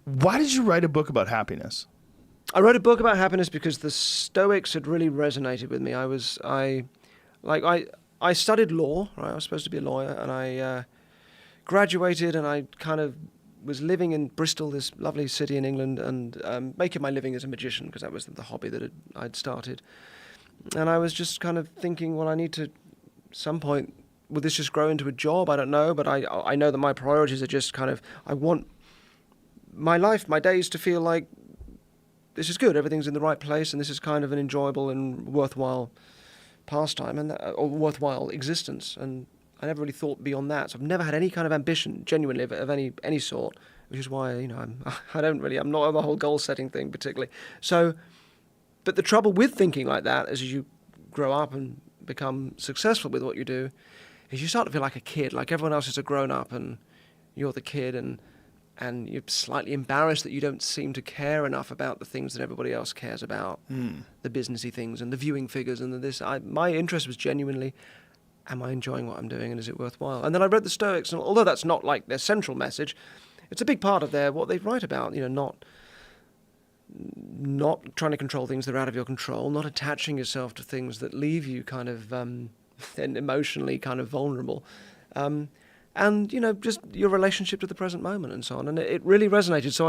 Why did you write a book about happiness? I wrote a book about happiness because the Stoics had really resonated with me. I studied law, right? I was supposed to be a lawyer, and I graduated, and I kind of was living in Bristol, this lovely city in England, and making my living as a magician, because that was the hobby that I'd started. And I was just kind of thinking, well, I need to, some point, will this just grow into a job? I don't know, but I know that my priorities are just kind of, I want my life, my days to feel like this is good, everything's in the right place, and this is kind of an enjoyable and worthwhile pastime, and or worthwhile existence. And I never really thought beyond that. So I've never had any kind of ambition, genuinely, of any sort, which is why, I'm not on the whole goal setting thing particularly. So, but the trouble with thinking like that, as you grow up and become successful with what you do, is you start to feel like a kid, like everyone else is a grown up and you're the kid, and you're slightly embarrassed that you don't seem to care enough about the things that everybody else cares about, the businessy things and the viewing figures and my interest was genuinely, am I enjoying what I'm doing and is it worthwhile? And then I read the Stoics, and although that's not like their central message, it's a big part of what they write about, not trying to control things that are out of your control, not attaching yourself to things that leave you kind of emotionally kind of vulnerable. And just your relationship to the present moment and so on, and it really resonated. So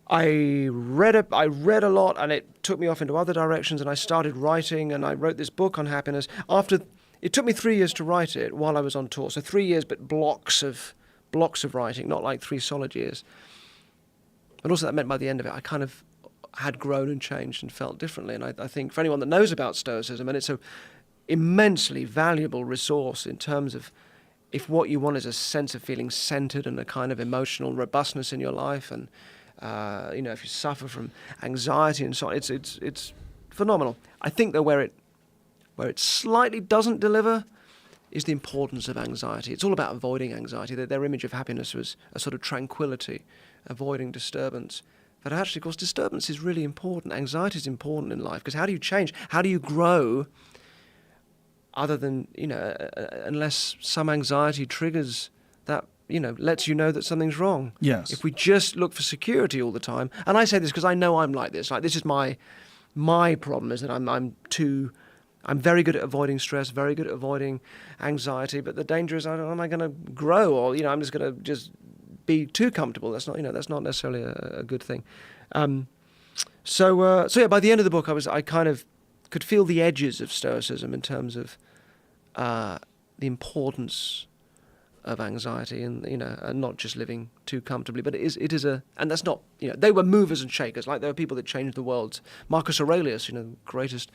I read a lot, and it took me off into other directions. And I started writing, and I wrote this book on happiness. It took me 3 years to write it while I was on tour. So 3 years, but blocks of writing, not like 3 solid years. And also that meant by the end of it, I kind of had grown and changed and felt differently. And I think for anyone that knows about Stoicism, and it's an immensely valuable resource in terms of, if what you want is a sense of feeling centered and a kind of emotional robustness in your life, and if you suffer from anxiety and so on, it's phenomenal. I think that where it slightly doesn't deliver is the importance of anxiety. It's all about avoiding anxiety. Their image of happiness was a sort of tranquility, avoiding disturbance. But actually, of course, disturbance is really important. Anxiety is important in life, because how do you change? How do you grow? Other than, unless some anxiety triggers that, lets you know that something's wrong. Yes. If we just look for security all the time, and I say this because I know I'm like this. Like, this is my problem, is that I'm very good at avoiding stress, very good at avoiding anxiety. But the danger is, am I going to grow, or I'm just going to just be too comfortable? That's not necessarily a good thing. So by the end of the book, I kind of could feel the edges of Stoicism in terms of the importance of anxiety, and and not just living too comfortably, but it is and that's not, they were movers and shakers. Like, there were people that changed the world. Marcus Aurelius, greatest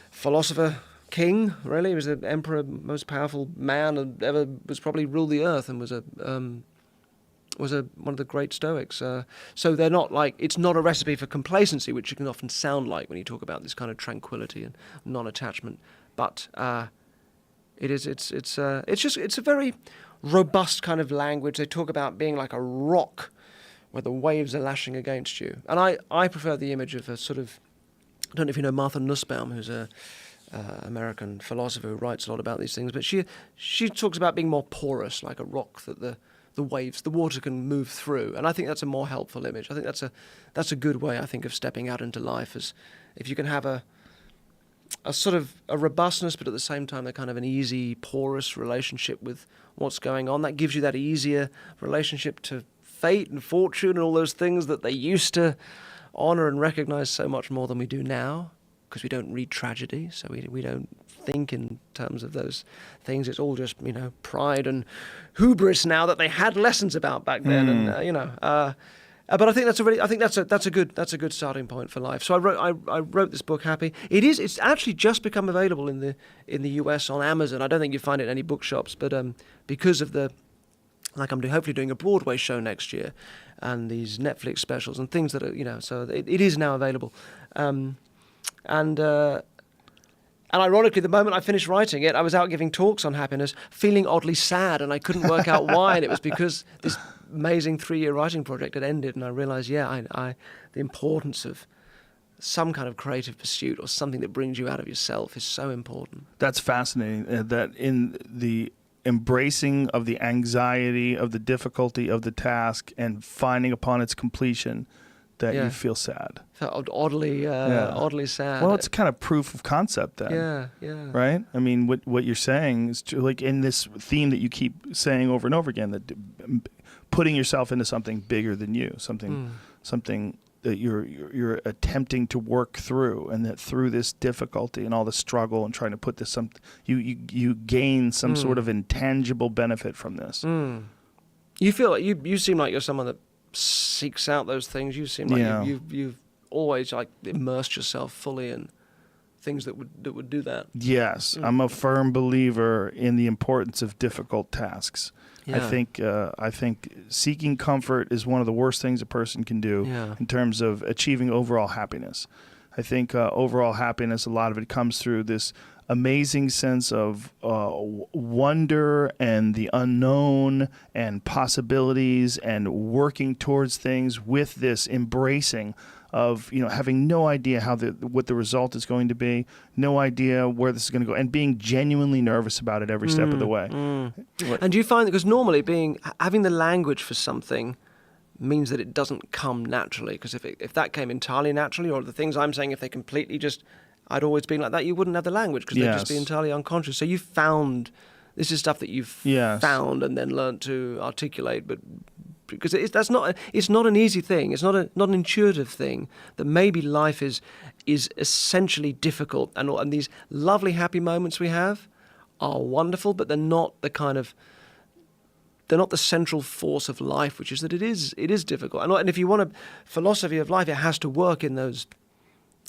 philosopher, king, really, he was the emperor, most powerful man that ever was probably ruled the earth, and was one of the great Stoics. So they're not like, it's not a recipe for complacency, which it can often sound like when you talk about this kind of tranquility and non-attachment. But it's a very robust kind of language. They talk about being like a rock where the waves are lashing against you. And I prefer the image of a sort of, I don't know if you know Martha Nussbaum, who's a American philosopher who writes a lot about these things, but she talks about being more porous, like a rock that the waves, the water can move through. And I think that's a more helpful image. I think that's a good way, I think, of stepping out into life, as if you can have a sort of a robustness, but at the same time a kind of an easy, porous relationship with what's going on. That gives you that easier relationship to fate and fortune and all those things that they used to honor and recognize so much more than we do now, because we don't read tragedy, so we don't think in terms of those things. It's all just, pride and hubris now that they had lessons about back then. And but I think that's a good starting point for life. So I wrote this book, Happy. It's actually just become available in the US on Amazon. I don't think you find it in any bookshops, but because of I'm hopefully doing a Broadway show next year, and these Netflix specials and things that are, so it is now available. And ironically, the moment I finished writing it, I was out giving talks on happiness, feeling oddly sad, and I couldn't work out why. And it was because this amazing 3-year writing project had ended, and I realized, the importance of some kind of creative pursuit or something that brings you out of yourself is so important. That's fascinating. That in the embracing of the anxiety, of the difficulty of the task, and finding upon its completion that you feel sad. Felt oddly sad. Well, it's kind of proof of concept then. Yeah. Right? I mean, what you're saying is true, like in this theme that you keep saying over and over again, that putting yourself into something bigger than you, something that you're attempting to work through, and that through this difficulty and all the struggle and trying to put this you gain some sort of intangible benefit from this. You feel like you seem like you're someone that seeks out those things. You seem like you've always like immersed yourself fully in things that would do that. Yes, I'm a firm believer in the importance of difficult tasks. Yeah. I think seeking comfort is one of the worst things a person can do in terms of achieving overall happiness. I think overall happiness, a lot of it comes through this amazing sense of wonder and the unknown and possibilities and working towards things with this embracing of, having no idea what the result is going to be, no idea where this is going to go, and being genuinely nervous about it every step of the way. And do you find that, because normally having the language for something means that it doesn't come naturally, because if that came entirely naturally, or the things I'm saying, if they completely just, I'd always been like that, you wouldn't have the language, because they'd just be entirely unconscious. So you found, this is stuff that you've found and then learned to articulate, but because it's not an easy thing. It's not an intuitive thing. That maybe life is essentially difficult, and these lovely happy moments we have are wonderful, but they're not the central force of life, which is that it is difficult. And if you want a philosophy of life, it has to work in those.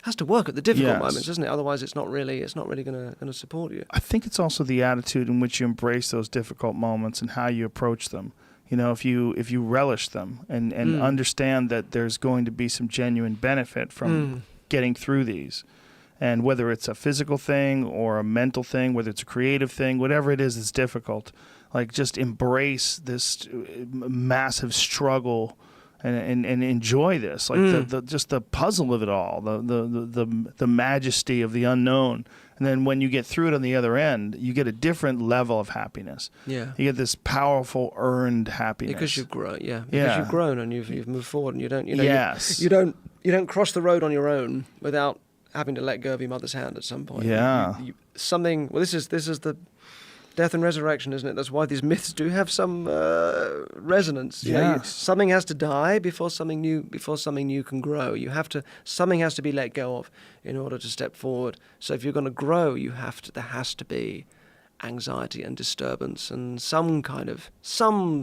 Has to work at the difficult moments, doesn't it? Otherwise, it's not really going to support you. I think it's also the attitude in which you embrace those difficult moments and how you approach them. If you relish them and understand that there's going to be some genuine benefit from getting through these, and whether it's a physical thing or a mental thing, whether it's a creative thing, whatever it is that's difficult, like just embrace this massive struggle and enjoy this, like just the puzzle of it all, the majesty of the unknown. And then when you get through it on the other end, you get a different level of happiness. Yeah, you get this powerful earned happiness because you've grown. Yeah, because you've grown and you've moved forward, and you don't. You don't cross the road on your own without having to let go of your mother's hand at some point. Yeah, this is the death and resurrection, isn't it? That's why these myths do have some resonance. Something has to die before something new can grow. Something has to be let go of in order to step forward. So if you're going to grow, there has to be anxiety and disturbance and some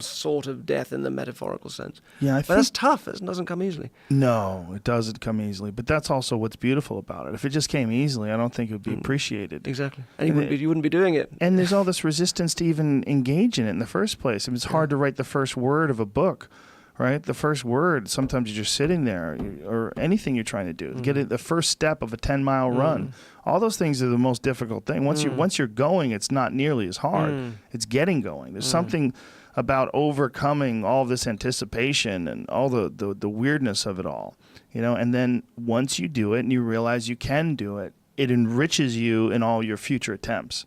sort of death in the metaphorical sense. Yeah, but that's tough. It doesn't come easily. No, it doesn't come easily. But that's also what's beautiful about it. If it just came easily, I don't think it would be appreciated. Exactly. And you wouldn't be doing it. And there's all this resistance to even engage in it in the first place. I mean, it's hard to write the first word of a book, right? The first word, sometimes you're just sitting there, or anything you're trying to do. Get it, the first step of a 10-mile run. All those things are the most difficult thing. Once you're going, it's not nearly as hard. It's getting going. There's something about overcoming all this anticipation and all the weirdness of it all, and then once you do it and you realize you can do it, it enriches you in all your future attempts.